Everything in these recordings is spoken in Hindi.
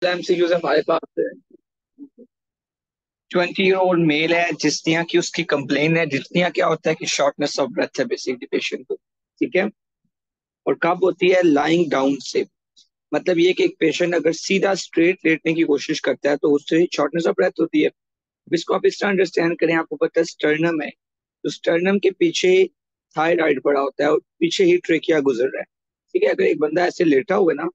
एमसीक्यूज हमारे पास 20 year old मेल है जिसनिया की उसकी कंप्लेन है। जिसनिया क्या होता है कि शॉर्टनेस ऑफ ब्रेथ है बेसिकली पेशेंट को। ठीक है। और कब होती है? लाइंग डाउन से। मतलब ये कि एक पेशेंट अगर सीधा स्ट्रेट लेटने की कोशिश करता है तो उससे शॉर्टनेस ऑफ ब्रेथ होती है। अब इसको आप इस तरह अंडरस्टैंड करें, आपको पता है स्टर्नम है, तो स्टर्नम के पीछे थायराइड पड़ा होता है और पीछे ही ट्रेकिया गुजर रहा है। ठीक है। अगर एक बंदा ऐसे लेटा हुआ है ना,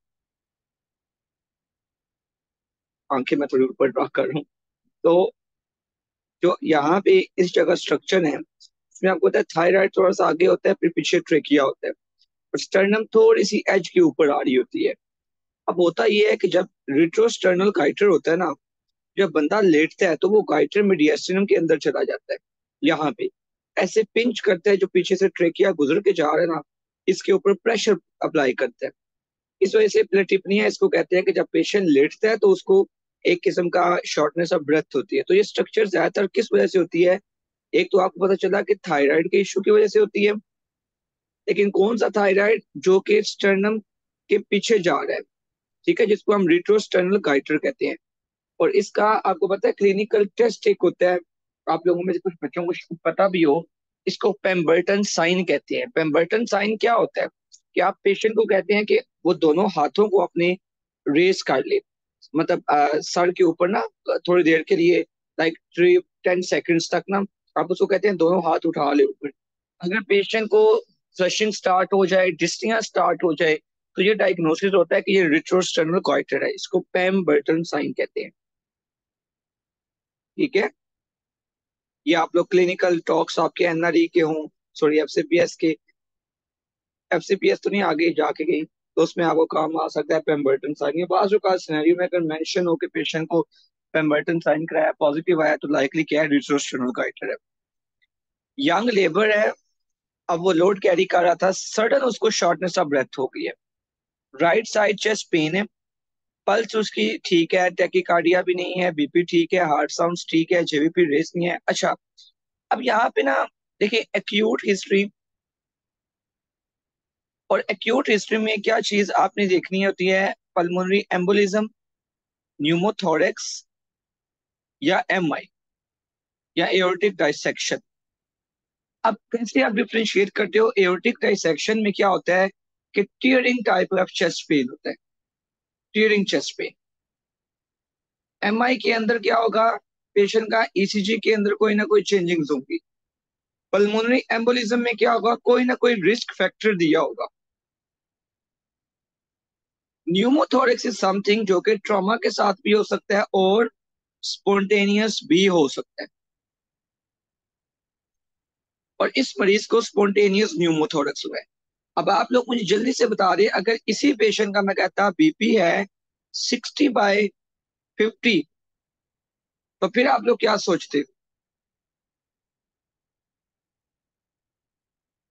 आंखें मैं थोड़ी ऊपर ड्रा कर रहा हूँ, तो जो यहाँ पे इस जगह स्ट्रक्चर है उसमें आपको पता है थायराइड थोड़ा सा आगे होता है, फिर पीछे ट्रेकिया होता है और स्टर्नम थोड़ी सी एज के ऊपर आ रही होती है। अब होता यह है कि जब रिट्रोस्टर्नल गाइटर होता है ना, जब बंदा लेटता है तो वो गाइटर मीडियस्टिनम के अंदर चला जाता है। यहाँ पे ऐसे पिंच करता है, जो पीछे से ट्रेकिया गुजर के जा रहा है ना, इसके ऊपर प्रेशर अप्लाई करता है। इस वजह से प्लेटिपनिया इसको कहते हैं कि जब पेशेंट लेटता है तो उसको एक किस्म का शॉर्टनेस ऑफ ब्रेथ होती है। तो ये स्ट्रक्चर ज्यादातर किस वजह से होती है? एक तो आपको पता चला कि थायराइड के इशू की वजह से होती है, लेकिन कौन सा थायराइड? जो कि स्टर्नम के पीछे जा रहा है। ठीक है, जिसको हम रिट्रोस्टर्नल गाइटर कहते हैं। और इसका आपको पता है क्लिनिकल टेस्ट एक होता है, आप लोगों में से कुछ बच्चों को पता भी हो, इसको पेम्बर्टन साइन कहते हैं। पेम्बर्टन साइन क्या होता है कि आप पेशेंट को कहते हैं कि वो दोनों हाथों को अपने रेस कर ले, मतलब सर के ऊपर ना थोड़ी देर के लिए, लाइक 3-10 सेकंड्स तक ना, आप उसको कहते हैं दोनों हाथ उठा ले ऊपर। अगर पेशेंट को फ्लशिंग स्टार्ट हो जाए, डिस्निया स्टार्ट हो जाए, तो ये डायग्नोसिस होता है कि ये रिट्रोस्टर्नल गॉइटर है। इसको पैम बर्टन साइन कहते हैं। ठीक है। ये आप लोग क्लिनिकल टॉक्स आपके एनआरई के हों, सॉरी एफसीपीएस के, एफसीपीएस तो नहीं, आगे जाके गई तो उसमें आपको काम आ सकता है पेम्बर्टन साइन। ये बाजू का सिनेरियो में अगर मेंशन हो कि पेशेंट को पेम्बर्टन साइन कराया, पॉजिटिव आया, तो लाइकली क्या है? रिट्रोस्टर्नल गॉइटर है। यंग लेबर है, अब वो लोड कैरी कर रहा था, सडन उसको शॉर्टनेस ऑफ ब्रेथ हो गई है। राइट साइड चेस्ट पेन है, पल्स उसकी ठीक है, टेकिकार्डिया भी नहीं है, बीपी ठीक है, हार्ट साउंड्स ठीक है, जेवीपी रेस नहीं है। अच्छा, अब यहाँ पे ना देखिए एक्यूट हिस्ट्री, और एक्यूट हिस्ट्री में क्या चीज आपने देखनी होती है? पल्मोनरी एम्बोलिज्म, न्यूमोथोरेक्स, या एमआई, या एओर्टिक डाइसेक्शन। अब कैसे आप डिफ्रेंशिएट करते हो? एओर्टिक डाइसेक्शन में क्या होता है कि tearing type of chest pain होता है, टीयरिंग चेस्ट पेन। एमआई के अंदर क्या होगा? पेशेंट का ईसीजी के अंदर कोई ना कोई चेंजिंग्स होंगी। पल्मोनरी एम्बोलिज्म में क्या होगा? कोई ना कोई रिस्क फैक्टर दिया होगा। न्यूमोथोरेक्स इज समथिंग जो कि ट्रॉमा के साथ भी हो सकता है और स्पॉन्टेनियस भी हो सकता है, और इस मरीज को स्पॉन्टेनियस न्यूमोथोरेक्स हुआ है। अब आप लोग मुझे जल्दी से बता दें, अगर इसी पेशेंट का मैं कहता बीपी है 60/50, तो फिर आप लोग क्या सोचते?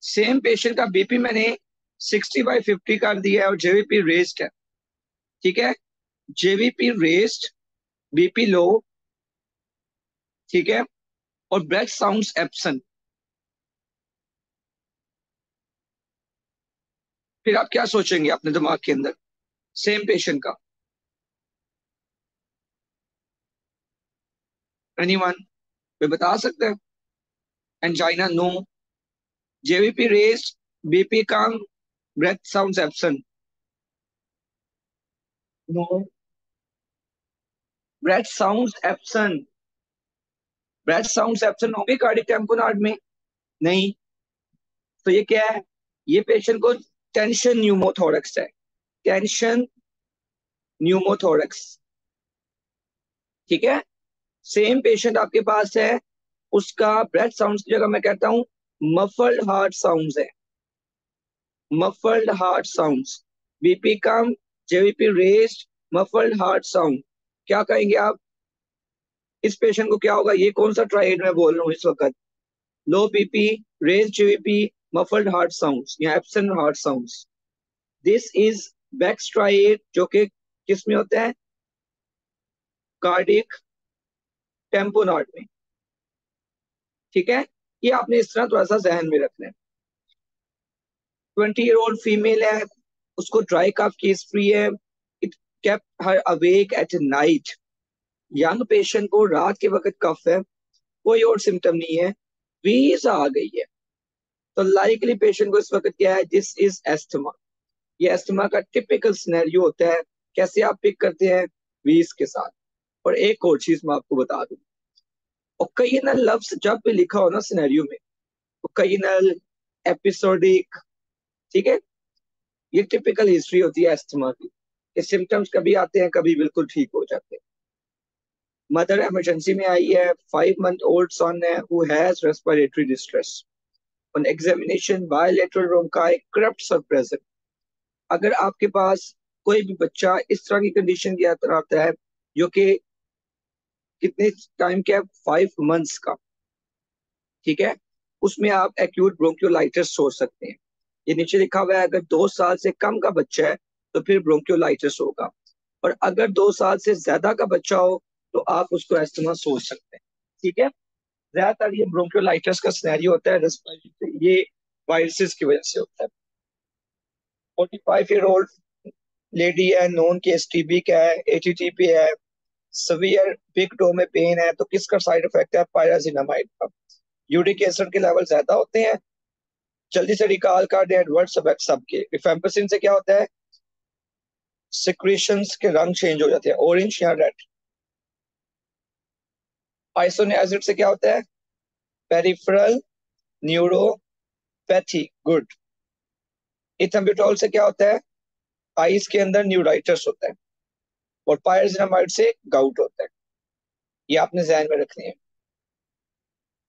सेम पेशेंट का बीपी मैंने 60/50 कर दिया है और जेवीपी रेस्ड है। ठीक है, जेवीपी रेस्ड, बीपी लो, ठीक है, और ब्रेथ साउंड्स एब्सेंट, फिर आप क्या सोचेंगे अपने दिमाग के अंदर सेम पेशेंट का? एनीवन कोई बता सकता है? Angina no, JVP raised, BP कम, breath sounds absent, no, breath sounds absent, breath sounds absent होंगे कार्डियक टेम्पोनार्ड में? नहीं। तो ये क्या है? ये पेशेंट को टेंशन न्यूमोथोरेक्स है, टेंशन न्यूमोथोरेक्स। ठीक है। सेम पेशेंट आपके पास है, उसका ब्रेथ साउंड्स की जगह मैं कहता हूँ मफल्ड हार्ट साउंड्स है, मफल्ड हार्ट साउंड्स, बीपी कम, JVP raised, muffled heart sound. क्या कहेंगे आप? इस पेशेंट को क्या होगा? ये कौन सा ट्राइड में बोल रहा हूँ इस वक्त? Low BP, raise JVP, muffled heart sounds या absent heart sounds. This is Beck triad, जो कि किस में होता है? कार्डिक टेम्पोनॉट में। ठीक है। ये आपने इस तरह थोड़ा सा जहन में रखना है। 20 year old फीमेल है, उसको ड्राई कफ की हिस्ट्री है, kept her awake at night. Young patient को रात के वक्त कफ है, कोई और सिम्टम नहीं है, वीज आ गई है, तो लाइकली पेशेंट को इस वक्त क्या है, दिस इज एस्थमा। ये एस्थमा का टिपिकल सिनेरियो होता है। कैसे आप पिक करते हैं? वीज के साथ। और एक और चीज मैं आपको बता दूं, ओकेजनल लफ्ज जब भी लिखा हो ना सिनेरियो में, ओकेजनल, एपिसोडिक, ठीक है, ये टिपिकल हिस्ट्री होती है एस्थमा की। ये सिम्टम्स कभी आते हैं, कभी बिल्कुल ठीक हो जाते हैं। मदर इमरजेंसी में आई है, 5 month old सन है who has respiratory distress. On examination bilateral bronchi crepts are present. अगर आपके पास कोई भी बच्चा इस तरह की कंडीशन के अंदर आता है, जो कि कितने टाइम के, 5 months का, ठीक है, उसमें आप एक्यूट ब्रोंकियोलाइटिस सोच सकते हैं। ये नीचे लिखा हुआ है, अगर 2 साल से कम का बच्चा है तो फिर ब्रोंकियोलाइटिस होगा, और अगर 2 साल से ज्यादा का बच्चा हो तो आप उसको एस्थमा सोच सकते हैं। ठीक है, ज्यादातर ये ब्रोंकियोलाइटिस का सिनेरियो होता है रेस्पिरेटरी, ये वायरसेस की वजह से होता है। 45 year old लेडी है, नॉन केस टीबी का है, एटीटीपी है, सवियर बिग टो में पेन है, तो किसका साइड इफेक्ट है? पायराजिनामाइड का। यूरिक एसिड के लेवल ज्यादा होते हैं, जल्दी से रिकॉल कर दें, एडवर्स इफेक्ट सबके। रिफेम्पिसिन से क्या होता है? सिक्रीशंस के रंग चेंज हो जाते हैं, ऑरेंज या रेड। आइसोनियाजिड से क्या होता है? Peripheral neuropathy, good. इथेम्बुटोल से क्या होता है? आइस के अंदर न्यूराइटिस होता है। और पायराजिनामाइड से गाउट होता है। ये आपने ध्यान में रखनी है।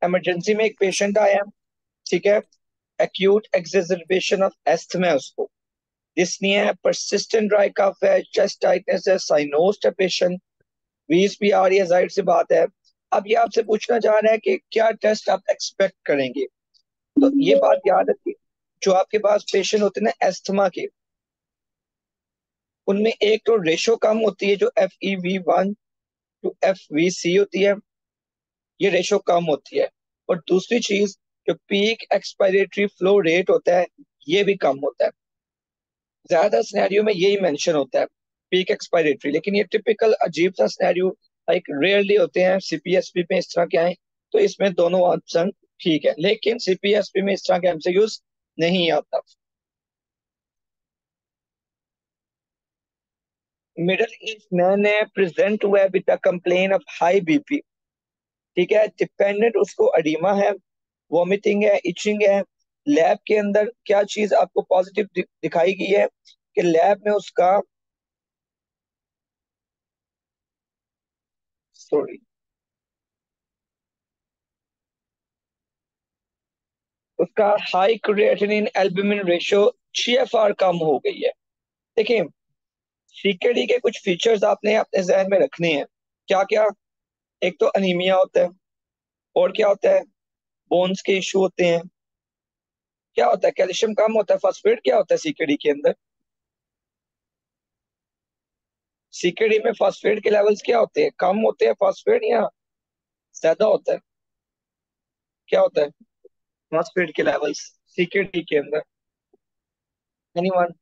इमरजेंसी में एक पेशेंट आया, ठीक है, एक्यूट एक्सेजर्बेशन ऑफ एस्थमा है उसको, डिस्निया है, परसिस्टेंट ड्राई कफ है, चेस्ट टाइटनेस है, साइनोस्ड है पेशेंट, वीज भी आ रही है, जाहिर सी बात है। अब ये आपसे पूछना चाह रहा है कि क्या टेस्ट आप एक्सपेक्ट करेंगे। तो ये बात याद रखिए, जो आपके पास पेशेंट होते हैं ना एस्थमा के, उनमें एक तो रेशो कम होती है जो FeV1 to FVC होती है, ये रेशो कम होती है। और दूसरी चीज, जो पीक एक्सपायरेटरी फ्लो रेट होता है, ये भी कम होता है। ज्यादा सिनेरियो में यही मेंशन होता है, पीक एक्सपायरेटरी, लेकिन ये टिपिकल अजीब सा सिनेरियो लाइक रेयरली होते हैं सीपीएसपी में इस तरह के आए। तो इसमें दोनों ऑप्शन ठीक है, लेकिन सीपीएसपी में इस तरह के एमसीक्यूज नहीं आता। मिडिल एज मैन है, प्रेजेंट हुआ है with the complain of high BP, ठीक है, डिपेंडेंट उसको अडीमा है, वॉमिटिंग है, इचिंग है। लैब के अंदर क्या चीज आपको पॉजिटिव दिखाई गई है कि लैब में उसका, सॉरी, उसका high creatinine albumin ratio GFR कम हो गई है। देखिए, सीकेडी के कुछ फीचर्स आपने अपने जहन में रखने हैं। क्या क्या? एक तो अनीमिया होता है, और क्या होता है? बोन्स के इशू होते हैं। क्या होता है? कैल्शियम कम होता है। फास्फेट क्या होता है सीकेडी के अंदर? सीकेडी में फास्फेट के लेवल्स क्या होते हैं? कम होते हैं फास्फेट या ज्यादा होता है? क्या होता है फास्फेट के लेवल्स सीकेडी के अंदर? Anyone?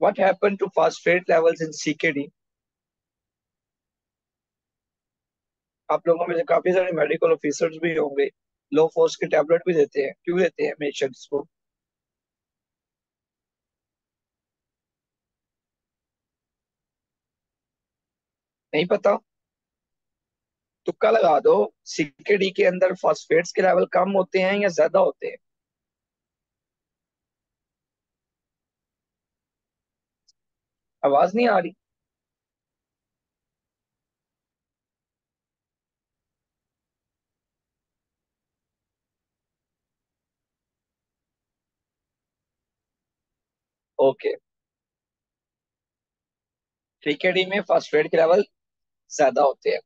What happen to phosphate levels in CKD? आप लोगों में से काफी सारे मेडिकल ऑफिसर्स भी होंगे, लो फोर्स के टैबलेट भी देते हैं, क्यों देते हैं पेशेंट्स को? नहीं पता? तुक्का लगा दो। सीकेडी के अंदर फॉस्फेट्स के लेवल कम होते हैं या ज्यादा होते हैं? आवाज नहीं आ रही? ओके, सीकेडी में फॉस्फेट के लेवल ज्यादा होते हैं,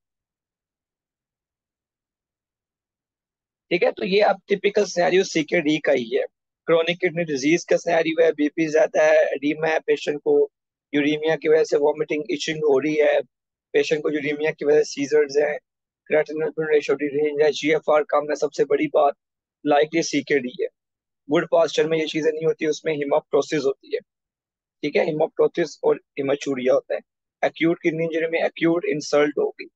ठीक है। तो ये आप टिपिकल सिनेरियो सीकेडी का ही है। क्रोनिक किडनी डिजीज का सिनेरियो है, बीपी ज्यादा है, एडीमा है पेशेंट को, यूरीमिया की वजह से वॉमिटिंग इचिंग हो रही है, पेशेंट को यूरीमिया की वजह से सीजर्स हैं, क्रेटिनिन रेशियो रेंज है, GFR कम है, सबसे बड़ी बात लाइकली सीकेडी है। गुड पास्चर में ये चीजें नहीं होती, उसमें हिमोप्टोसिस होती है, ठीक है, हिमोप्टोसिस और इमेचूरिया होता है। एक्यूट किडनी इंजरी में एक्यूट इंसल्ट होगी,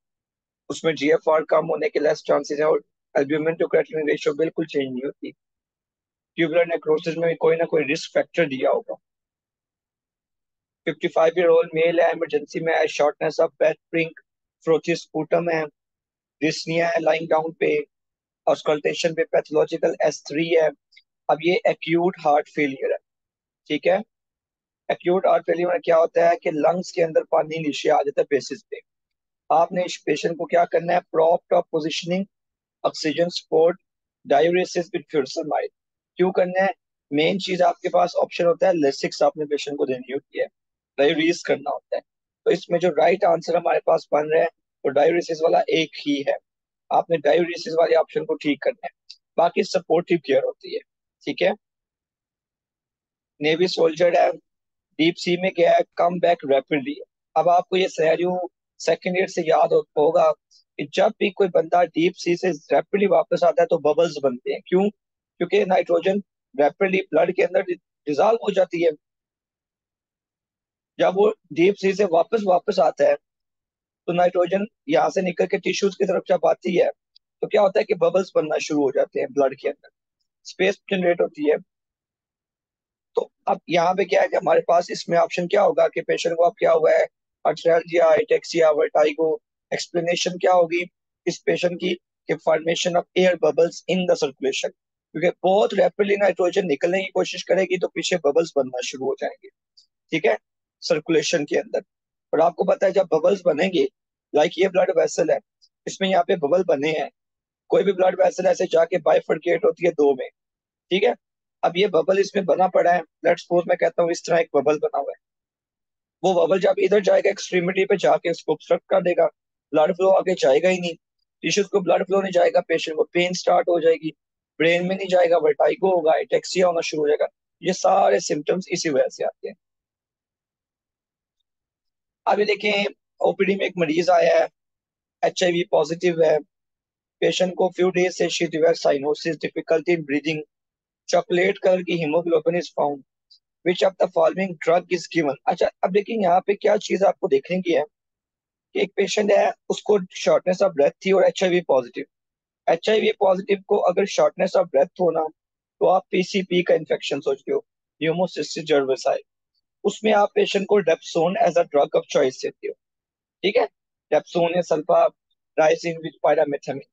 उसमें जीएफआर कम होने के लेस चांसेस है, और एल्ब्यूमिन टू क्रिएटिनिन रेशियो बिल्कुल चेंज नहीं होती। ट्यूबुलर नेक्रोसिस में भी कोई ना कोई रिस्क फैक्टर दिया होगा। 55 ईयर ओल्ड मेल है, इमरजेंसी में है, shortness of breath, pink frothy sputum है, डिस्निया है लाइंग डाउन पे, ऑस्कल्टेशन पे पैथोलॉजिकल S3 है। अब ये एक्यूट हार्ट फेलियर है। ठीक है, एक्यूट हार्ट फेलियर में क्या होता है कि लंग्स के अंदर पानी नीचे आ जाता है बेसिस पे। आपने इस पेशेंट को क्या करना है, prop top positioning, oxygen support, diuresis with furosemide. क्यों करना है? मेन चीज आपके पास ऑप्शन होता है लेसिक्स, आपने पेशेंट को देनी होती है, डायूरेसिस करना होता है। तो इसमें जो राइट आंसर हमारे पास बन रहा है वो डायूरेसिस वाला एक ही है। आपने डायूरेसिस वाले ऑप्शन को ठीक करना है, बाकी सपोर्टिव केयर होती है। ठीक है, नेवी सोल्जर है, डीप सी में गया है, कम बैक रैपिडली। अब आपको ये सिनेरियो सेकंड ईयर से याद होगा कि जब भी कोई बंदा डीप सी से रैपिडली वापस आता है तो बबल्स बनते हैं। क्यों? क्योंकि नाइट्रोजन रैपिडली ब्लड के अंदर डिजॉल्व हो जाती है। जब वो डीप सी से वापस वापस आता है तो नाइट्रोजन यहाँ से निकल के टिश्यूज की तरफ जब आती है तो क्या होता है कि बबल्स बनना शुरू हो जाते हैं ब्लड के अंदर, स्पेस जनरेट होती है। तो अब यहाँ पे क्या है कि हमारे पास इसमें ऑप्शन क्या होगा कि पेशेंट को अब क्या हुआ है, अर्ट्रैल्जिया, एटेक्सिया, वर्टाइगो। एक्सप्लेनेशन क्या होगी इस पेशेंट की, कि formation of air bubbles in the circulation, क्योंकि बहुत रैपिडली नाइट्रोजन निकलने की कोशिश करेगी तो पीछे बबल्स बनना शुरू हो जाएंगे। ठीक है, सर्कुलेशन के अंदर। और आपको पता है जब बबल्स बनेंगे, लाइक ये ब्लड वेसल है, इसमें यहाँ पे बबल बने हैं। कोई भी ब्लड वेसल ऐसे जाके बाइफरकेट होती है दो में। ठीक है, अब ये बबल इसमें बना पड़ा है, लेट्स सपोज मैं कहता हूँ इस तरह एक बबल बना हुआ है। वो बबल जब इधर जाएगा एक्सट्रीमिटी पे जाके उसको ऑब्स्ट्रक्ट कर देगा, ब्लड फ्लो आगे जाएगा ही नहीं, टिश्यूज को ब्लड फ्लो नहीं जाएगा, पेशेंट को पेन स्टार्ट हो जाएगी, ब्रेन में नहीं जाएगा, वर्टाइगो होगा, एटेक्सिया होना शुरू हो जाएगा। ये सारे सिम्टम्स इसी वजह से आते हैं। अभी देखें, ओपीडी में एक मरीज आया है, HIV पॉजिटिव है, पेशेंट को फ्यू डेज से शीत cyanosis, difficulty in breathing, chocolate colour की haemoglobin is found, which of the following drug is given. अच्छा, अब देखिए यहाँ पे क्या चीज आपको देखने की है कि एक पेशेंट है, उसको शॉर्टनेस ऑफ ब्रेथ थी और HIV पॉजिटिव। HIV पॉजिटिव को अगर शॉर्टनेस ऑफ ब्रेथ होना तो आप PCP का इन्फेक्शन सोचते हो, न्यूमोसिस्टिस जर्वेसाई, उसमें आप पेशेंट को dapsone as a drug of choice देते हो। ठीक है, डेप्सोन या सल्फा राइसिन विद पायरामेथामिन,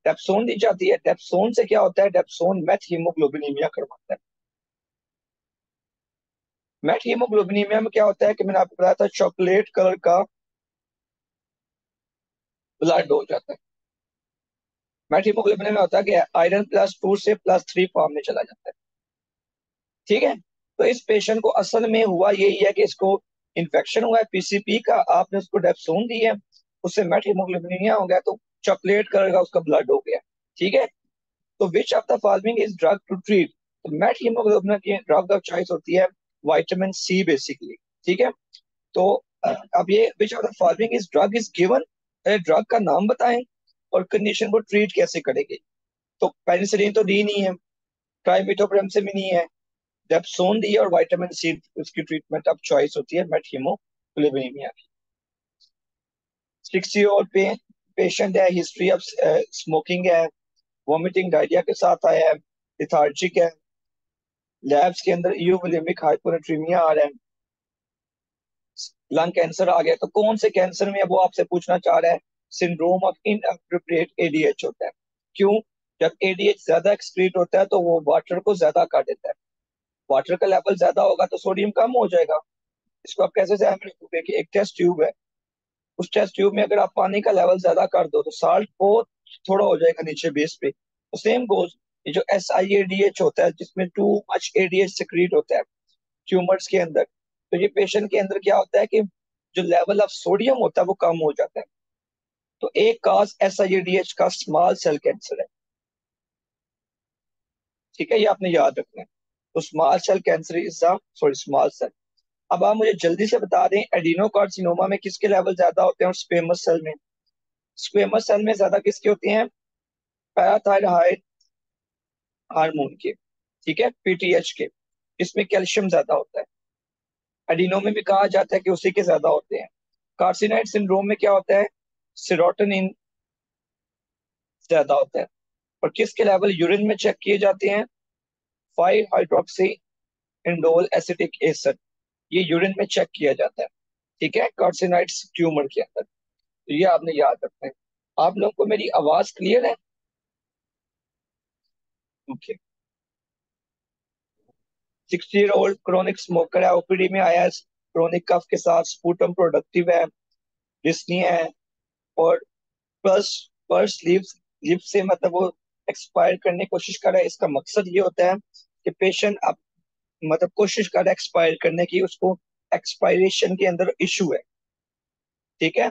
डेप्सोन दी जाती है। डेप्सोन से क्या होता है, डेप्सोन मेथ हीमोग्लोबिनीमिया करवाता है। मेथ हीमोग्लोबिनीमिया में क्या होता है कि मैंने आपको बताया था, चॉकलेट कलर का ब्लड हो जाता है। मेथ हीमोग्लोबिन में होता है कि आयरन +2 से +3 फॉर्म में चला जाता है। ठीक है, तो इस पेशेंट को असल में हुआ यही है कि इसको इन्फेक्शन हुआ है PCP का, आपने उसको डेप्सोन दी है, उससे मेथ हीमोग्लोबिनीमिया हो गया, तो चॉकलेट कलर का उसका ब्लड हो गया। ठीक है, तो which of the following is drug to treat. तो मेथ हीमोग्लोबिन की ड्रग ऑफ चॉइस होती है विटामिन C बेसिकली। ठीक है, तो अब ये विच of the following is drug is given, drug का नाम बताएं और कंडीशन को ट्रीट कैसे करेंगे। तो पेनिसिलिन तो दी नहीं है, ट्राइमेथोप्रेम से भी नहीं है, डेप्सोन दी है, और विटामिन C उसकी ट्रीटमेंट ऑफ चॉइस होती है मेथ हीमोग्लोबिनीमिया की। 60 और पेशेंट है, हिस्ट्री ऑफ स्मोकिंग है, वॉमिटिंग डायरिया के साथ आया है, लिथार्जिक है, लैब्स के अंदर यूवोलेमिक हाइपोनेट्रीमिया आ रहा है, लंग कैंसर आ गया। तो कौन से कैंसर में है वो आपसे पूछना चाह रहा है, सिंड्रोम ऑफ इनअप्रोप्रिएट ADH होता है। क्यों? जब ADH ज्यादा एक्सक्रीट होता है तो वो वाटर को ज्यादा कर देता है, वाटर का लेवल ज्यादा होगा तो सोडियम कम हो जाएगा। इसको आप कैसे ध्यान रखोगे कि एक टेस्ट ट्यूब है, उस टेस्ट ट्यूब में अगर आप पानी का लेवल ज्यादा कर दो तो साल्ट बहुत थोड़ा हो जाएगा नीचे बेस पे। तो सेम गोज, ये जो SiADH होता है जिसमें टू मच ADH सिक्रीट होता है ट्यूमर्स के अंदर, तो ये पेशेंट के अंदर क्या होता है कि जो लेवल ऑफ सोडियम होता है वो कम हो जाता है। तो एक काज SiADH का स्मॉल सेल कैंसर है। ठीक है, ये आपने याद रखना है। तो small cell cancer is sorry small cell. अब आप मुझे जल्दी से बता दें, एडिनोकार्सिनोमा में किसके लेवल ज्यादा होते हैं और स्क्वेमस सेल में? स्क्वेमस सेल में ज्यादा किसके होते हैं? पैराथायरॉइड हार्मोन के। ठीक है, PTH के, इसमें कैल्शियम ज्यादा होता है। एडिनो में भी कहा जाता है कि उसी के ज्यादा होते हैं। कार्सिनॉइड सिंड्रोम में क्या होता है, सेरोटोनिन ज्यादा होता है। और किसके लेवल यूरिन में चेक किए जाते हैं, 5 हाइड्रोक्सी इंडोल एसिटिक एसिड, ये यूरिन में चेक किया जाता है। ठीक है, कार्सिनॉइड्स ट्यूमर के अंदर। तो ये आपने याद रखना है। आप लोगों को मेरी आवाज क्लियर है? Okay. 60 year old chronic smoker है, ओपीडी में आया है क्रोनिक कफ के साथ, स्पूटम प्रोडक्टिव है, डिस्नी है, और प्लस पर्स लिप्स, लिप्स से मतलब वो एक्सपायर करने की कोशिश कर रहा है। इसका मकसद ये होता है कि पेशेंट अब मतलब कोशिश कर रहा है एक्सपायर करने की, उसको एक्सपायरेशन के अंदर इशू है। ठीक है,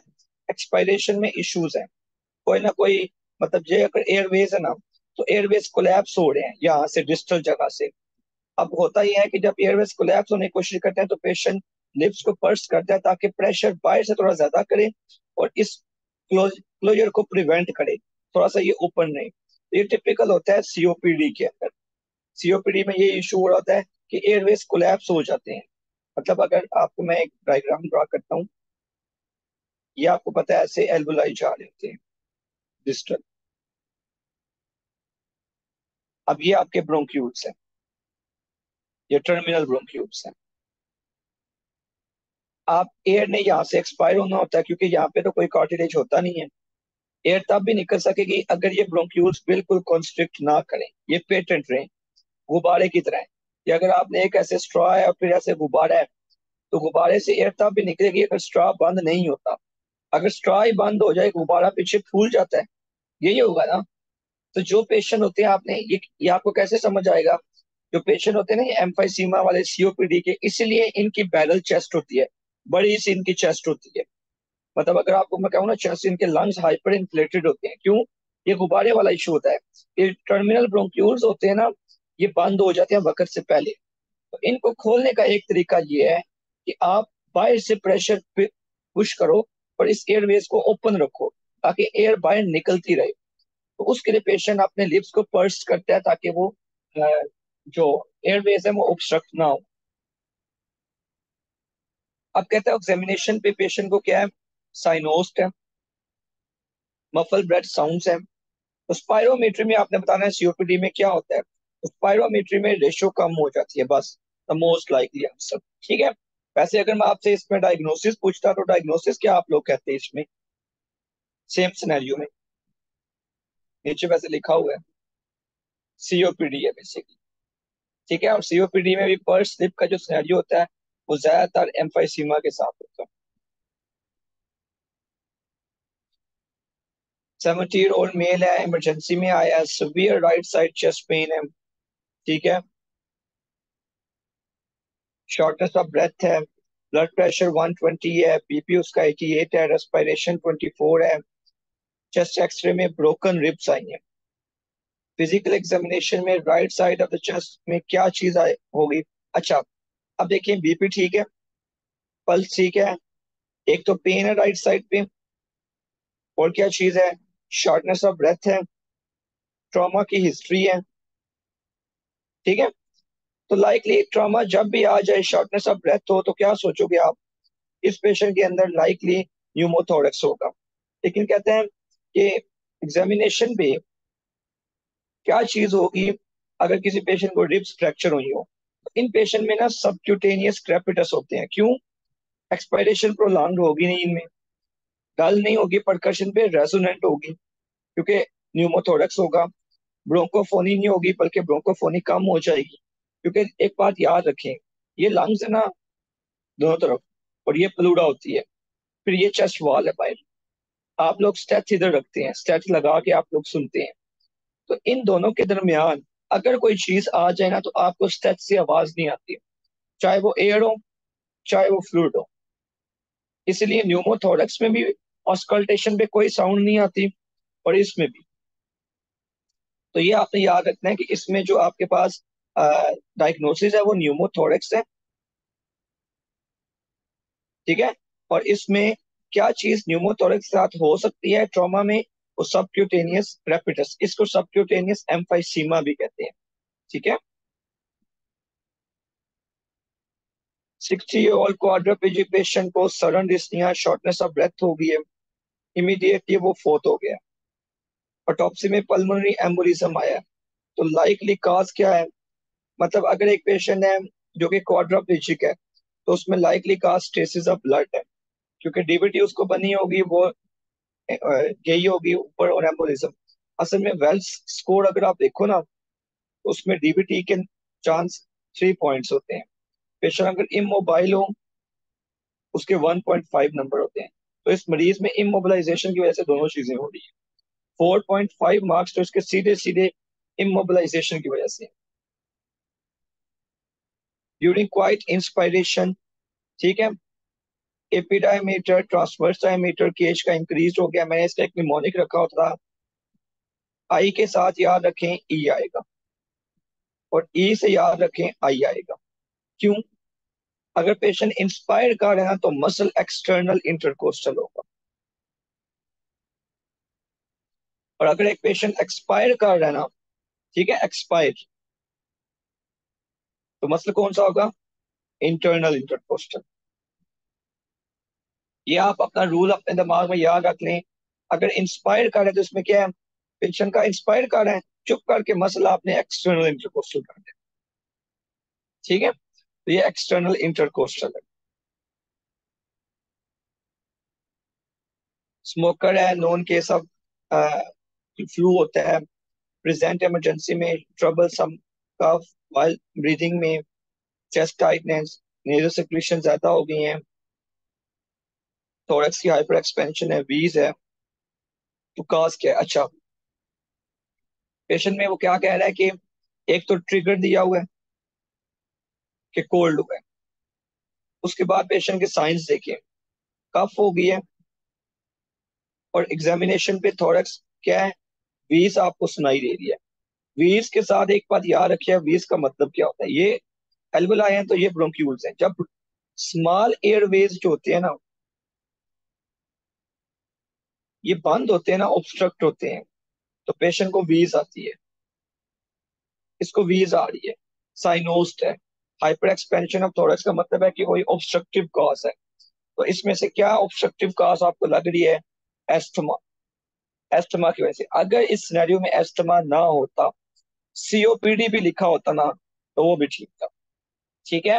एक्सपायरेशन में इश्यूज है कोई ना कोई। मतलब ये अगर एयरवेज है ना, तो एयरवेज कोलैप्स हो रहे हैं यहाँ से डिस्टल जगह से। अब होता ही है कि जब एयरवेज कोलैप्स होने की कोशिश करते हैं तो पेशेंट लिप्स को पर्स करता है ताकि प्रेशर बाहर से थोड़ा ज्यादा करे और इस क्लोजर को प्रिवेंट करे, थोड़ा सा ये ओपन रहे। ये टिपिकल होता है सीओपीडी के अंदर। सीओपीडी में ये इशू हो रहा होता है कि एयरवेज कोलैप्स हो जाते हैं। मतलब अगर आपको मैं एक डायग्राम ड्रा करता हूँ, ये आपको पता है ऐसे एल्वुलाई जा रहे होते हैं डिस्टल। अब ये आपके ब्रोंक्यूल्स हैं, ये टर्मिनल ब्रोंक्यूल्स हैं। आप एयर ने यहाँ से एक्सपायर होना होता है क्योंकि यहाँ पे तो कोई कार्टिलेज होता नहीं है। एयर तब भी निकल सकेगी अगर ये ब्रोंक्यूल्स बिल्कुल कॉन्स्ट्रिक्ट ना करें, ये पेटेंट रहे, गुब्बारे की तरह है। कि अगर आपने एक ऐसे स्ट्रॉ है और फिर ऐसे गुब्बारा है, तो गुब्बारे से एयर तब भी निकलेगी अगर स्ट्रॉ बंद नहीं होता। अगर स्ट्रॉ ही बंद हो जाए, गुब्बारा पीछे फूल जाता है, यही होगा ना। तो जो पेशेंट होते हैं, आपने ये आपको कैसे समझ आएगा, जो पेशेंट होते हैं ना ये एम्फाइसीमा वाले सीओपीडी के, इसीलिए इनकी बैरल चेस्ट होती है, बड़ी सी इनकी चेस्ट होती है। मतलब अगर आपको मैं कहूँ ना, चेस्ट, इनके लंग्स हाइपर इन्फ्लेटेड होते हैं। क्यों? ये गुब्बारे वाला इशू होता है। ये टर्मिनल ब्रोंक्यूल्स होते हैं ना, ये बंद हो जाते हैं वक्त से पहले। तो इनको खोलने का एक तरीका ये है कि आप बाहर से प्रेशर पुश करो और इस एयरवेज को ओपन रखो ताकि एयर बाहर निकलती रहे। तो उसके लिए पेशेंट अपने लिप्स को पर्स करता है ताकि वो अ, जो एयरवेज है वो ऑब्स्ट्रक्ट ना हो। अब कहते हैं एग्जामिनेशन पे पेशेंट को क्या है, साइनोस्ट है, मफल ब्रेथ साउंड्स है। तो स्पायरोमेट्री में आपने बताना है सीओपीडी में क्या होता है। तो स्पायरोमेट्री में रेशो कम हो जाती है, बस द मोस्ट लाइकली आंसर। ठीक है। वैसे अगर मैं आपसे इसमें डायग्नोसिस पूछता तो डायग्नोसिस क्या आप लोग कहते हैं इसमें, सेम सिनेरियो में? नीचे वैसे लिखा हुआ है सीओपीडी है बेसिकली। ठीक है, और सीओपीडी में भी पर स्लिप का जो सिनेरियो होता है वो ज्यादातर एम्फाइसीमा के साथ होता है। 70 ईयर ओल्ड मेल है, इमरजेंसी में आया है, severe right side chest pain है। ठीक है, शॉर्टनेस ऑफ ब्रेथ है, ब्लड प्रेशर 120 है, बीपी उसका 88 है, रेस्पिरेशन 24 है, चेस्ट एक्सरे में ब्रोकन रिब्स आई है। फिजिकल एग्जामिनेशन में right side of the chest में क्या चीज आए होगी? अच्छा, अब देखिए बीपी ठीक है, पल्स ठीक है, एक तो पेन है राइट साइड पे, और क्या चीज है, शॉर्टनेस ऑफ ब्रेथ है, ट्रॉमा की हिस्ट्री है। ठीक है, तो लाइकली ट्रॉमा जब भी आ जाए, शॉर्टनेस ऑफ ब्रेथ हो, तो क्या सोचोगे आप, इस पेशेंट के अंदर लाइकली न्यूमोथोरेक्स होगा। लेकिन कहते हैं कि एग्जामिनेशन पे क्या चीज होगी अगर किसी पेशेंट को रिब्स फ्रैक्चर हुई हो। तो इन पेशेंट में ना सबक्यूटेनियस क्रेपिटस होते हैं। क्यों? एक्सपायरेशन प्रोलॉन्ग होगी नहीं इनमें, डल नहीं होगी, परकशन पे रेजोनेंट होगी क्योंकि न्यूमोथोरेक्स होगा। ब्रोंकोफोनी नहीं होगी बल्कि ब्रोंकोफोनी कम हो जाएगी। क्योंकि एक बात याद रखें, ये लंग्स है ना दोनों तरफ, और ये प्लूरा होती है, फिर ये चेस्ट वॉल है बाहर। आप लोग स्टेथ इधर रखते हैं, स्टेथ लगा के आप लोग सुनते हैं। तो इन दोनों के दरमियान अगर कोई चीज आ जाए ना, तो आपको स्टेथ से आवाज नहीं आती, चाहे वो एयर हो चाहे वो फ्लूइड हो। इसलिए न्यूमोथोरेक्स में भी ऑस्कल्टेशन पे कोई साउंड नहीं आती, और इसमें भी। तो ये आपने याद रखना है कि इसमें जो आपके पास डायग्नोसिस है वो न्यूमोथोरेक्स है। ठीक है, और इसमें क्या चीज न्यूमोथोरेक्स के साथ हो सकती है ट्रॉमा में, वो सबक्यूटेनियस क्रेपिटस, इसको सबक्यूटेनियस एम्फाइसीमा भी कहते हैं। ठीक है, 60 ईयर ओल्ड क्वाड्रिप्लेजिक पेशेंट को sudden dyspnoea shortness of breath हो गई है, इमीडिएटली वो फोत हो गया। ऑटोप्सी में पल्मोनरी एम्बोलिज्म आया है। तो लाइकली काज क्या है? मतलब अगर एक पेशेंट है जो कि क्वाड्रिप्लेजिक है, तो उसमें likely cause stasis of blood है, क्योंकि डीवीटी उसको बनी होगी, वो गई होगी ऊपर, और एम्बोलिज्म। असल में वेल्स स्कोर अगर आप देखो ना, तो उसमें डीवीटी के चांस 3 पॉइंट्स होते हैं। पेशेंट अगर इमोबाइल हो, उसके 1.5 नंबर होते हैं। तो इस मरीज में इमोबिलाइजेशन की वजह से दोनों चीजें हो रही है। 4.5 मार्क्स तो इसके सीधे सीधे इमोबिलाइजेशन की वजह से। ड्यूरिंग क्वाइट इंस्पायरेशन, ठीक है, एपिडायमीटर ट्रांसवर्स डायमीटर केज का इंक्रीज हो गया। मैंने इसका एक निमोनिक रखा होता था। आई के साथ याद रखें ई आएगा, और ई से याद रखें आई आएगा। क्यों? अगर पेशेंट इंस्पायर कर रहे हैं तो मसल एक्सटर्नल इंटरकोस्टल होगा, और अगर एक पेशेंट एक्सपायर कर रहा है ना, ठीक है, एक्सपायर, तो मसल कौन सा होगा? Internal intercostal. ये आप अपना रूल अपने दिमाग में याद रख लें। अगर इंस्पायर कर रहे हैं तो इसमें क्या है? पेशेंट का इंस्पायर कर रहे हैं, चुप करके मसल आपने एक्सटर्नल इंटरकोस्टल कर दिया, ठीक है, तो ये एक्सटर्नल इंटरकोस्टल है। स्मोकर है, नॉन केस ऑफ फ्लू होता है, प्रेजेंट इमरजेंसी में ट्रबल सम कफ वाइल ब्रीदिंग में, चेस्ट टाइटनेस, नेजल सिक्रीशन ज्यादा हो गई है, थोरैक्स की हाइपर एक्सपेंशन है, वीज है। तो काज क्या है? अच्छा, पेशेंट में वो क्या कह रहा है कि एक तो ट्रिगर दिया हुआ है कि कोल्ड हुआ है, उसके बाद पेशेंट के साइंस देखें, कफ हो गई है, और एग्जामिनेशन पे थोरैक्स क्या है? वीज आपको सुनाई दे रही है। वीज के साथ एक बात याद रखिए, वीज का मतलब क्या होता है? ये एल्वेलाई हैं तो ये ब्रोंक्यूल्स हैं। जब स्मॉल एयरवेज जो होते हैं ना, ये बंद होते हैं ना, ऑब्स्ट्रक्ट होते हैं, तो पेशेंट को वीज आती है। इसको वीज आ रही है, साइनोस्ड है। हाइपर एक्सपेंशन ऑफ थोरैक्स का मतलब है कि कोई ऑब्स्ट्रक्टिव कॉज है। तो इसमें से क्या ऑब्स्ट्रक्टिव कॉज आपको लग रही है? एस्थमा। एस्थमा की वजह से। अगर इस सिनेरियो में एस्थमा ना होता, सीओपीडी भी लिखा होता ना, तो वो भी ठीक था। ठीक है,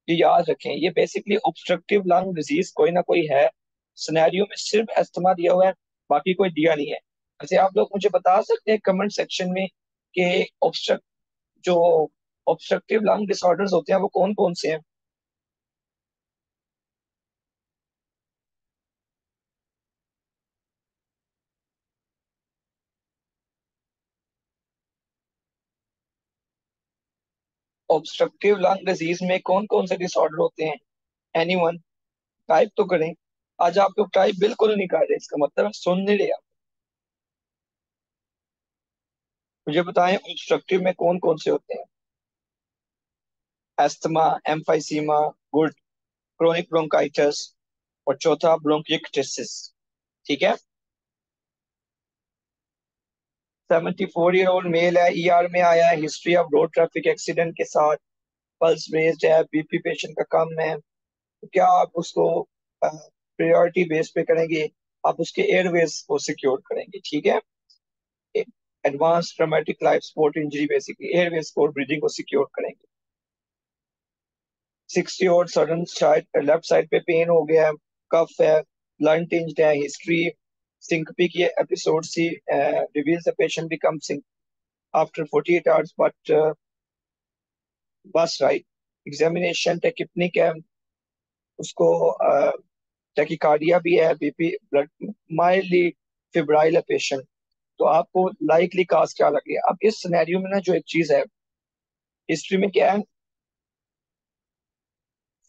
ये याद रखें, ये बेसिकली ऑब्स्ट्रक्टिव लंग डिजीज कोई ना कोई है। सिनेरियो में सिर्फ एस्थमा दिया हुआ है, बाकी कोई दिया नहीं है। वैसे आप लोग मुझे बता सकते हैं कमेंट सेक्शन में कि ऑब्स्ट्रक्ट जो ऑब्स्ट्रक्टिव लंग डिसऑर्डर्स होते हैं वो कौन कौन से हैं? ऑब्स्ट्रक्टिव लंग डिजीज में कौन कौन से डिसऑर्डर होते हैं? एनीवन? टाइप तो करें। आज आप लोग टाइप बिल्कुल नहीं कर रहे, इसका मतलब है सुन नहीं रहे आप। मुझे बताएं ऑब्स्ट्रक्टिव में कौन कौन से होते हैं? Asthma, emphysema, good, chronic bronchitis, और चौथा ब्रोंकियक्टिसिस। ठीक है। 74 ईयर ओल्ड मेल है, ईआर में आया है, history of road traffic accident के साथ, पल्स रेज्ड है, बीपी पेशेंट का कम है। तो क्या आप उसको प्रायोरिटी बेस पे करेंगे? आप उसके एयरवेज को सिक्योर करेंगे, ठीक है। Advance traumatic life support injury, basically Airways को, ब्रीदिंग को सिक्योर करेंगे। 60 और सडन साइड लेफ्ट साइड पे पेन हो गया है, कफ है, ब्लड टिंज्ड है, हिस्ट्री सिंकपी की एपिसोड सी reveals the patient become sick after 48 hours, but बस राइट। एग्जामिनेशन टेकिपनिक है, उसको टेकिकार्डिया भी है, बीपी ब्लड माइल्डली फिब्राइल है पेशेंट। तो आपको लाइकली काज क्या लगे? अब इस सिनेरियो में ना जो एक चीज है, हिस्ट्री में क्या है,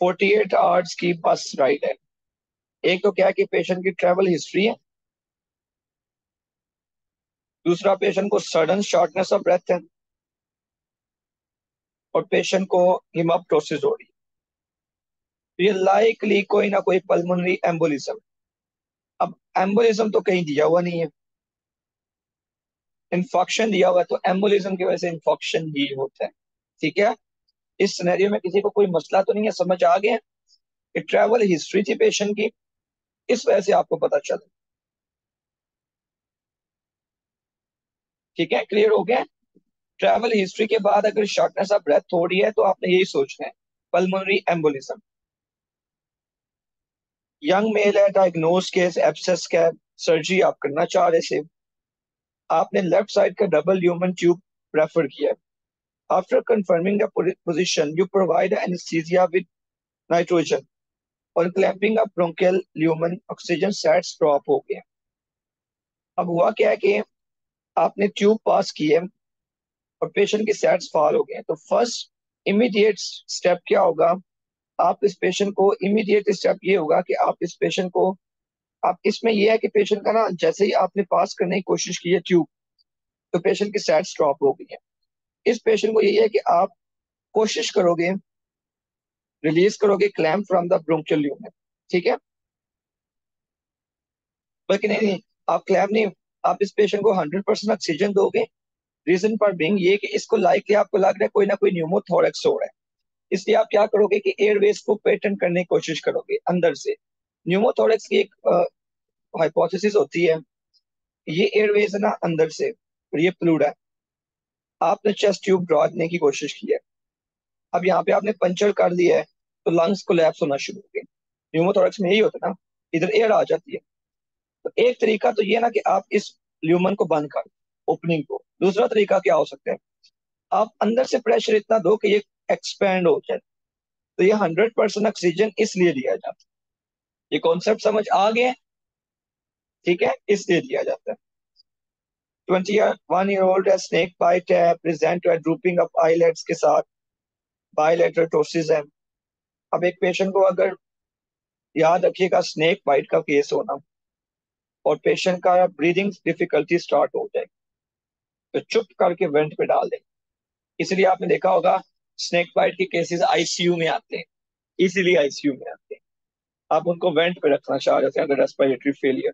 48 आवर्स की बस राइड है। एक तो क्या है कि पेशेंट की ट्रेवल हिस्ट्री है, दूसरा पेशेंट को सडन शॉर्टनेस ऑफ ब्रेथ है, और पेशेंट को हिमाप्टोसिस हो रही है। तो ये लाइकली कोई ना कोई पल्मोनरी एम्बोलिज्म। अब एम्बोलिज्म तो कहीं दिया हुआ नहीं है, इन्फेक्शन दिया हुआ है, तो एम्बोलिज्म की वजह से इन्फेक्शन ही होता है। ठीक है, इस सिनेरियो में किसी को कोई मसला तो नहीं है, समझ आ गया कि ट्रैवल हिस्ट्री थी पेशेंट की, इस वजह से आपको पता चला। ठीक है, क्लियर हो गया। ट्रैवल हिस्ट्री के बाद अगर शॉर्टनेस ऑफ ब्रेथ हो रही है तो आपने यही सोचना है, पल्मोनरी एम्बोलिज्म। यंग मेल है, डायग्नोज केस एब्सेस का, सर्जरी आप करना चाह रहे थे, आपने लेफ्ट साइड का डबल ल्यूमन ट्यूब रेफर किया। After confirming the position you provide anaesthesia with nitrogen और clamping up bronchial lumen, oxygen sets drop हो गए। अब हुआ क्या है कि आपने ट्यूब पास की है और पेशेंट की सेट्स फॉल हो गए, तो फर्स्ट इमीडिएट स्टेप क्या होगा? आप इस पेशेंट को, इमीडिएट स्टेप ये होगा कि आप इस पेशेंट को, आप इसमें ये है कि पेशेंट का ना, जैसे ही आपने पास करने की कोशिश की है ट्यूब, तो पेशेंट की सेट्स ड्रॉप हो गई है। इस पेशेंट को यही है कि आप कोशिश करोगे, रिलीज करोगे clamp from the bronchial lumen. ठीक है, बल्कि नहीं नहीं, आप क्लैम्प नहीं, आप इस पेशेंट को 100% ऑक्सीजन दोगे। रीजन पर बिंग ये कि इसको लाइकली आपको लग रहा है कोई ना कोई न्यूमोथोरेक्स हो रहा है, इसलिए आप क्या करोगे कि एयरवेज को पेटेंट करने की कोशिश करोगे अंदर से। न्यूमोथोरेक्स की एक हाइपोथेसिस होती है, ये एयरवेज है ना अंदर से, और ये फ्लूइड है। आपने चेस्ट ट्यूब ड्रॉ करने की कोशिश की है, अब यहाँ पे आपने पंचर कर दिया है, तो लंग्स कोलैप्स होना शुरू हो गए। न्यूमोथोरेक्स में यही होता है ना, इधर एयर आ जाती है। तो एक तरीका तो ये ना कि आप इस ल्यूमन को बंद कर, ओपनिंग को। दूसरा तरीका क्या हो सकता है? आप अंदर से प्रेशर इतना दो कि ये एक्सपैंड हो जाए, तो ये 100% ऑक्सीजन इसलिए दिया जाता है। ये कॉन्सेप्ट समझ आ गया? ठीक है, इसलिए दिया जाता है। 21-year-old स्नेक बाइट है, प्रेजेंट है ड्रूपिंग ऑफ आईलेट्स के साथ, बाइलेटरल टोसिस है। अब एक पेशेंट को अगर, याद रखिएगा, स्नेक बाइट का केस होना और पेशेंट का ब्रीदिंग डिफिकल्टी स्टार्ट हो जाए, तो चुप करके वेंट पे डाल दें। इसलिए आपने देखा होगा स्नेक बाइट के केसेस आईसीयू में आते हैं, इसीलिए आईसीयू में आते हैं। आप उनको वेंट पे रखना चाह रहे थे अगर respiratory failure.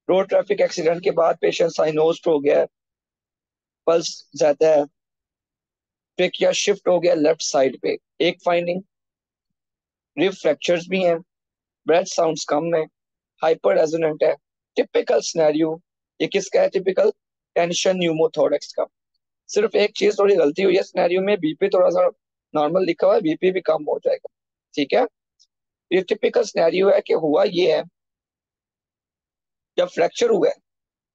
Road traffic accident के बाद पेशेंट साइनोज्ड हो गया, पल्स ज्यादा है, ट्रेकिया शिफ्ट हो गया लेफ्ट साइड पे, एक फाइंडिंग। रिब फ्रैक्चर्स भी हैं, ब्रेथ साउंड्स कम है, हाइपर रेजोनेंट है। टिपिकल सिनेरियो, ये किसका है टिपिकल? टेंशन न्यूमोथोरेक्स का। सिर्फ एक चीज थोड़ी गलती हुई है सिनेरियो में, बीपी थोड़ा सा नॉर्मल लिखा हुआ है, बीपी भी कम हो जाएगा। ठीक है, ये टिपिकल सिनेरियो है कि हुआ ये है, जब फ्रैक्चर हुआ है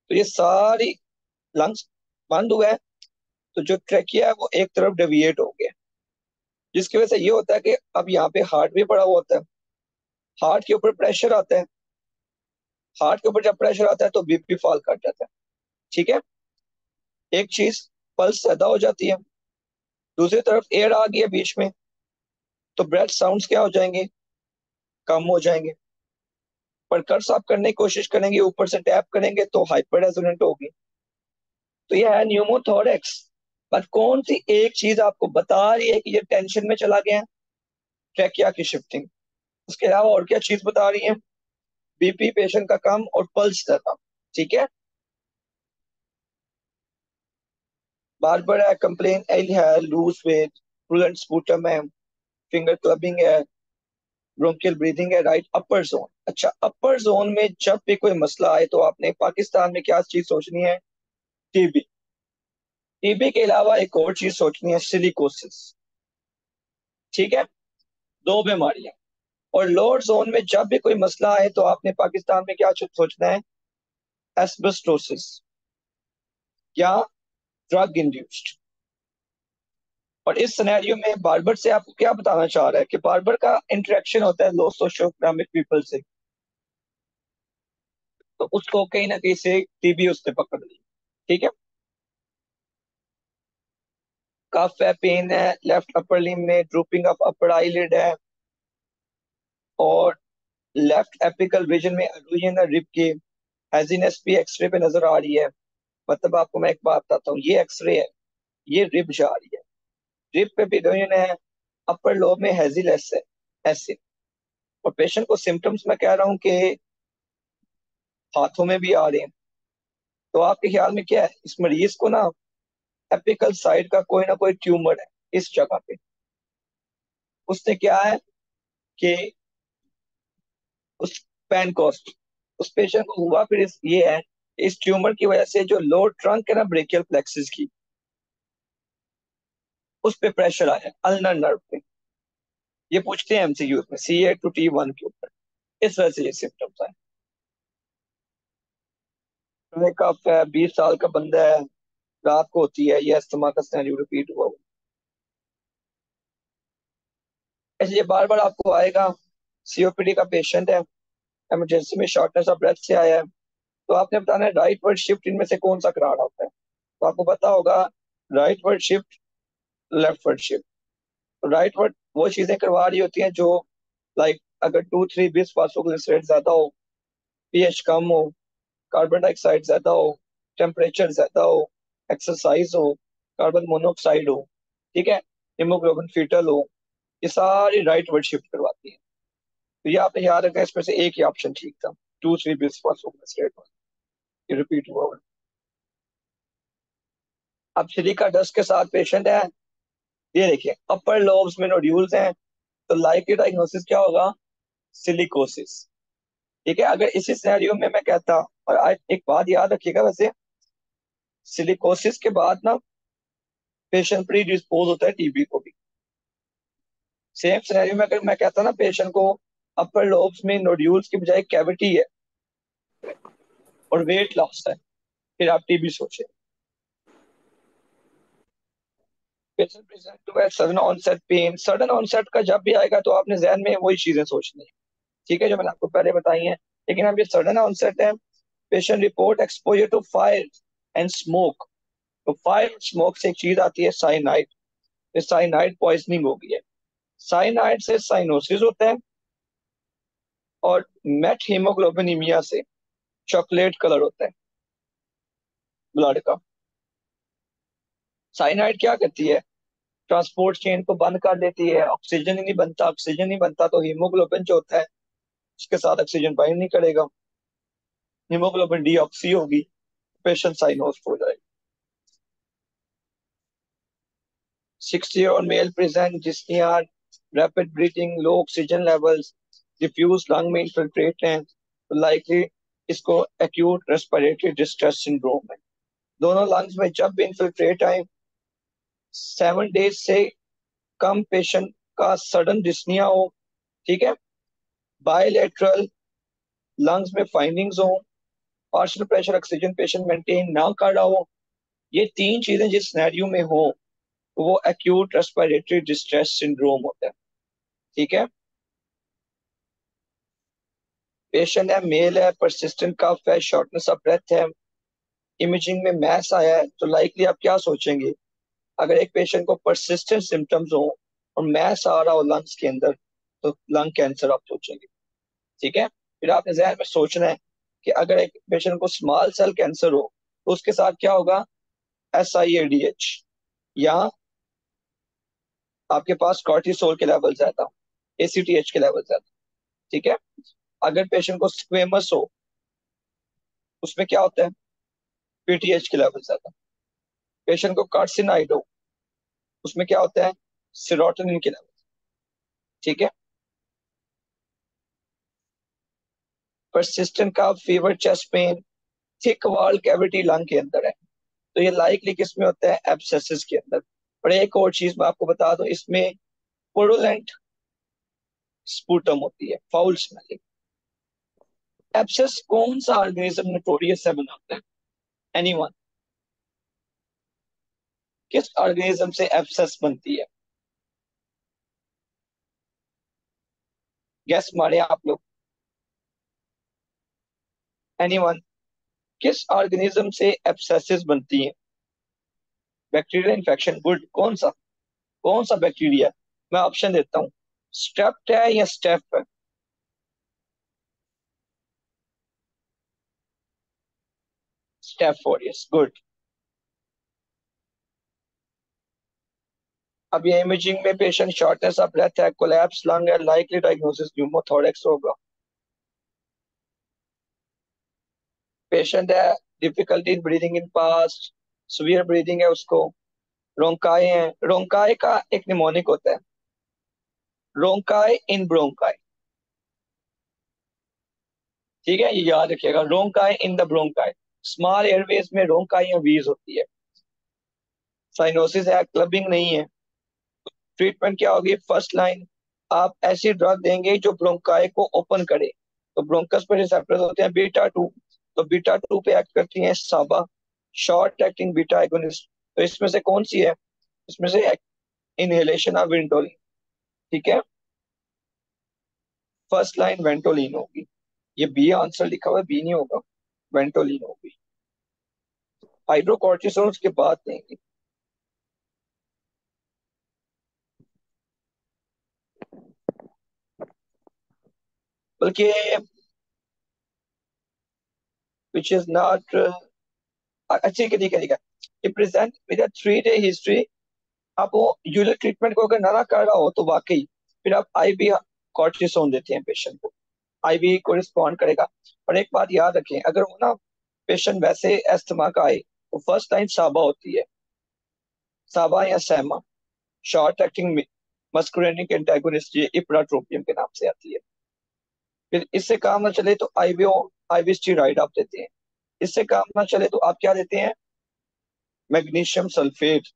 तो ये सारी लंग्स बंद हुआ है, तो जो ट्रेकिया है वो एक तरफ डेविएट हो गया, जिसकी वजह से ये होता है कि अब यहाँ पे हार्ट भी बड़ा हुआ होता है, हार्ट के ऊपर प्रेशर आता है, हार्ट के ऊपर जब प्रेशर आता है तो बीपी फॉल कर जाता है। ठीक है, एक चीज, पल्स ज्यादा हो जाती है, दूसरी तरफ एयर आ गई है बीच में, तो ब्रेथ साउंड्स क्या हो जाएंगे? कम हो जाएंगे। पर कर्स आप करने की कोशिश करेंगे, ऊपर से टैप करेंगे तो हाइपर रेजोनेंट होगी। तो ये है न्यूमोथोरेक्स। पर कौन सी एक चीज आपको बता रही है कि ये टेंशन में चला गया है? ट्रैकिया की शिफ्टिंग। उसके अलावा और क्या चीज बता रही है? बीपी पेशेंट का कम और पल्स ज्यादा। ठीक है, बार बार है, कंप्लेन एल है, लूज वेट, प्रूलेंट स्पूटम है, फिंगर क्लबिंग है, ब्रोंकियल ब्रीदिंग है, राइट अपर जोन। अच्छा, अपर जोन में जब भी कोई मसला आए तो आपने पाकिस्तान में क्या चीज सोचनी है? टीबी। टीबी के अलावा एक और चीज सोचनी है, सिलिकोसिस। ठीक है, दो बीमारियां। और लोअर जोन में जब भी कोई मसला आए तो आपने पाकिस्तान में क्या सोचना है? एस्बेस्टोसिस या ड्रग इंड्यूस्ड। और इस सिनेरियो में बार्बर से आपको क्या बताना चाह रहा है कि बार्बर का इंटरेक्शन होता है लो सोशो इकोनॉमिक पीपल से, तो उसको कहीं ना कहीं से टीबी उसने पकड़ ली। ठीक है, कफ है, पेन है लेफ्ट अपर लिम में, ड्रूपिंग ऑफ अपर आईलिड है, और लेफ्ट एपिकल रीजन में एलुजन है रिब के, हैजीनेस भी एक्सरे पे नजर आ रही है। मतलब आपको मैं एक बात बताता हूँ, ये एक्सरे है, ये रिब जा रही है, रिब पे भी एलुजन है, अपर लोब में हैजीनेस है, ऐसे। और पेशेंट को सिम्टम्स मैं कह रहा हूँ कि हाथों में भी आ रहे हैं। तो आपके ख्याल में क्या है, इस मरीज को ना एपिकल साइड का कोई ना कोई ट्यूमर है, इस जगह पे। उसने क्या है कि उस पेनकोस्ट, उस पेशेंट को हुआ फिर ये है, इस ट्यूमर की वजह से जो लोअर ट्रंक है ना ब्रेकियल प्लेक्सिस की, उस पे प्रेशर आया अल्नर नर्व पे। ये पूछते हैं एमसीक्यू में CA to T1 के ऊपर। इस वजह से ये सिम्टम्स आए। कफ है, 20 साल का बंदा है, रात को होती है, ये अस्थमा का सिनेरियो रिपीट हुआ हुआ। ऐसे ये बार बार आपको आएगा। COPD का पेशेंट है, इमरजेंसी में शॉर्टनेस ऑफ ब्रेथ से आया है, तो आपने बताना है राइट वर्ड शिफ्ट इनमें से कौन सा करा रहा होता है। तो आपको पता होगा right word shift, left word shift. तो राइट वर्ड वो चीजें करवा रही होती हैं जो, लाइक अगर 2-3 बिस्फासफोग्लिसरेट ज्यादा हो, पीएच कम हो, कार्बन डाइऑक्साइड ज्यादा हो, टेम्परेचर ज्यादा हो, एक्सरसाइज हो, कार्बन मोनोऑक्साइड हो, ठीक है, हेमोग्लोबिन फीटल हो, ये सारी राइट वर्ड शिफ्ट करवाती है। तो ये आपने याद रखा, इसमें से एक ही ऑप्शन ठीक था, 2-3 बिस्फासफोग्लिसरेट। ये रिपीट हुआ हुआ। अब सिलिका डस्ट के साथ पेशेंट है, ये देखिए अपर लोब्स में नोड्यूल्स हैं, तो लाइकली डायग्नोसिस क्या होगा? सिलिकोसिस। ठीक है, अगर इसी सिनेरियो में मैं कहता, और आज एक बात याद रखिएगा वैसे, सिलिकोसिस के बाद ना पेशेंट प्री डिस्पोज होता है टीबी को भी। सेम सिनेरियो में अगर मैं कहता ना पेशेंट को अपर लोब्स में नोड्यूल्स की बजाय कैविटी है और वेट लॉस है, फिर आप टीबी सोचे। पेशेंट प्रेजेंट टू है sudden onset pain. Sudden onset का जब भी आएगा तो आपने जहन में वही चीजें सोचनी है, ठीक है, जो मैंने आपको पहले बताई हैं। लेकिन अब ये सडन ऑनसेट है, patient report exposure to fire and smoke. तो फायर स्मोक से एक चीज आती है साइनाइड, साइनाइड पॉइजनिंग हो गई है। साइनाइड से साइनोसिस होता है, और मेट हीमोग्लोबिनीमिया से चॉकलेट कलर होता है ब्लड का। साइनाइड क्या करती है? ट्रांसपोर्ट चेन को बंद कर देती है, ऑक्सीजन ही नहीं बनता, ऑक्सीजन नहीं बनता तो हीमोग्लोबिन जो होता है उसके साथ ऑक्सीजन बाइंड नहीं करेगा, हीमोग्लोबिन डीऑक्सी होगी, पेशेंट साइनोस हो जाएगा। 60 और मेल प्रेजेंट जिसनिया, रैपिड ब्रीथिंग, लो ऑक्सीजन लेवल्स, डिफ्यूज लंग में इन्फिल्ट्रेट हैं, तो लाइकली इसको एक्यूट रेस्पिरेटरी डिस्ट्रेस सिंड्रोम है। दोनों लंग्स में जब भी इन्फिल्ट्रेट आए, 7 डेज से कम पेशेंट का सडन डिस्निया हो, ठीक है, बायलेटरल लंग्स में फाइंडिंग्स हो, partial pressure oxygen patient maintain ना कर रहा हो, ये तीन चीजें जिस सिनेरियो में हो तो वो एक्यूट रेस्पिरेटरी डिस्ट्रेस सिंड्रोम होता है। ठीक है, पेशेंट है, मेल है, परसिस्टेंट कफ है, शॉर्टनेस ऑफ ब्रेथ है, इमेजिंग में मैस आया है, तो लाइकली आप क्या सोचेंगे? अगर एक पेशेंट को परसिस्टेंट सिम्टम्स हो और मैस आ रहा हो लंग्स के अंदर, तो लंग कैंसर आप सोचेंगे। ठीक है, फिर आपने जहन में सोचना है कि अगर एक पेशेंट को स्मॉल सेल कैंसर हो तो उसके साथ क्या होगा? SIADH, या आपके पास कॉर्टिसोल के लेवल ज्यादा, ACTH के लेवल ज्यादा। ठीक है, अगर पेशेंट को स्क्वेमस हो उसमें क्या होता है? PTH के लेवल ज्यादा। पेशेंट को कार्सिनाइड हो उसमें क्या होता है? सीरोटोनिन के लेवल। ठीक है, परसिस्टेंट का fever, chest pain, thick wall cavity lung के अंदर है, तो ये लाइकली किस में होता है? एब्सेसिस के अंदर। और एक और चीज मैं आपको बता दूं, इसमें पुरुलेंट स्पूटम होती है, फाउल स्मेलिंग। एब्सेस कौन सा ऑर्गेनिज्म नोटोरियस से बनाता है? एनीवन? किस ऑर्गेनिज्म से एब्सेस बनती है? गैस मारे आप लोग, एनीवन? किस ऑर्गेनिज्म से एब्सेसिस बनती है? Bacterial infection, good. कौन सा? कौन सा बैक्टीरिया? मैं ऑप्शन देता हूँ, स्टेप्ट है या स्टेप है? स्टेफोरियस, गुड। अब ये इमेजिंग में पेशेंट शॉर्टनेस ऑफ ब्रेथ है, कोलैप्स लंग है, लाइकली डायग्नोसिस न्यूमोथोरेक्स होगा। पेशेंट है, difficulty in breathing in past, severe breathing है उसको, रोंकाई है, रोंकाई का एक निमोनिक होता है, रोंकाई इन ब्रोंकाई। ठीक है, ये याद रखिएगा, रोंकाई in the bronchi. Small Airways में रोंकाई या वीज होती है। साइनोसिस है, क्लबिंग नहीं है। ट्रीटमेंट क्या होगी? फर्स्ट लाइन, आप ऐसी ड्रग देंगे जो ब्रोंकाई को ओपन करे। तो ब्रोंकस पे रिसेप्टर्स होते हैं बीटा टू, तो बीटा टू पे एक्ट करती है साबा, शॉर्ट एक्टिंग बीटा एगोनिस्ट। तो इसमें से कौन सी है? इसमें से इनहेलेशन ऑफ वेंटोलिन। ठीक है, फर्स्ट लाइन वेंटोलिन होगी। ये बी आंसर लिखा हुआ है, बी नहीं होगा, वेंटोलिन होगी। हाइड्रोकॉर्टिसोन के बाद देंगे। बल्कि विच इज नॉट, अच्छी के ठीक है, ठीक है। ये प्रेजेंट विद 3 डे हिस्ट्री। आप वो यूजर ट्रीटमेंट को अगर ना कर रहा हो तो वाकई फिर आप आईवी कॉर्टिसोन देते हैं पेशेंट को, आईवी को रिस्पॉन्ड करेगा। और एक बात याद रखें, अगर वो ना पेशेंट वैसे अस्थमा का आए तो फर्स्ट लाइन साबा होती है, साबा या सैमा, शॉर्ट एक्टिंग मस्कुरेनिक एंटागोनिस्ट, ये इप्राट्रोपियम के नाम से आती है। फिर इससे काम ना चले तो आईवीओ, आईवी स्टीरॉइड आप देते हैं। इससे काम ना चले तो आप क्या देते हैं? मैग्नीशियम सल्फेट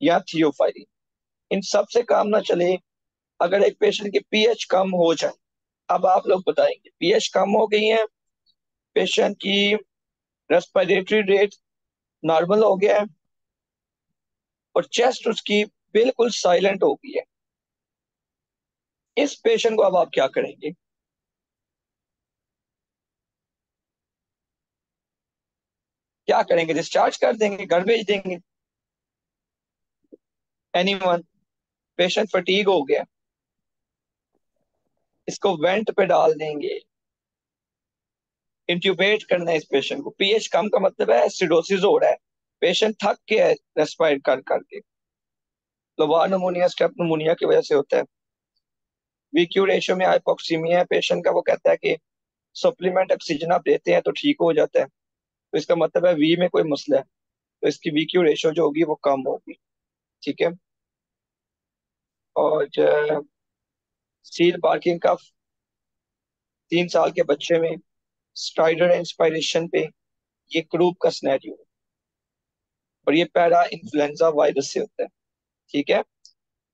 या थियोफाइलिन। इन सब से काम ना चले, अगर एक पेशेंट की पीएच कम हो जाए, अब आप लोग बताएंगे पीएच कम हो गई है, पेशेंट की रेस्पिरेटरी रेट नॉर्मल हो गया है और चेस्ट उसकी बिल्कुल साइलेंट हो गई है, इस पेशेंट को अब आप क्या करेंगे? क्या करेंगे? डिस्चार्ज कर देंगे, घर भेज देंगे? एनीवन? पेशेंट फटीग हो गया, इसको वेंट पे डाल देंगे, इंट्यूबेट करना है इस पेशेंट को। पीएच कम का मतलब है एसिडोसिस हो रहा है, पेशेंट थक के है रेस्पायरेट कर करके। लोबार नमूनिया स्टेप नमूनिया की वजह से होता है। वीक्यू रेशियो में हाइपोक्सीमिया है पेशेंट का, वो कहता है कि सप्लीमेंट ऑक्सीजन आप देते हैं तो ठीक हो जाता है, तो इसका मतलब है वी में कोई मसला है, तो इसकी वीक्यू रेशियो जो होगी वो कम होगी। ठीक है, और सील पार्किंग का 3 साल के बच्चे में स्ट्राइडर इंस्पायरेशन पे ये क्रूप का सिनेरियो है, और ये पैरा इन्फ्लुएंजा वायरस से होता है। ठीक है,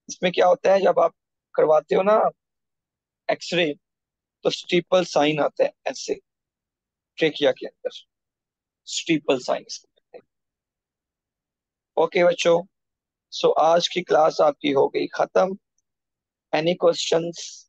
इसमें क्या होता है, जब आप करवाते हो ना एक्सरे, तो स्टीपल साइन आता है ऐसे ट्रेकिया के अंदर, स्टीपल साइन इसको कहते हैं। ओके बच्चों, सो आज की क्लास आपकी हो गई खत्म। Any questions?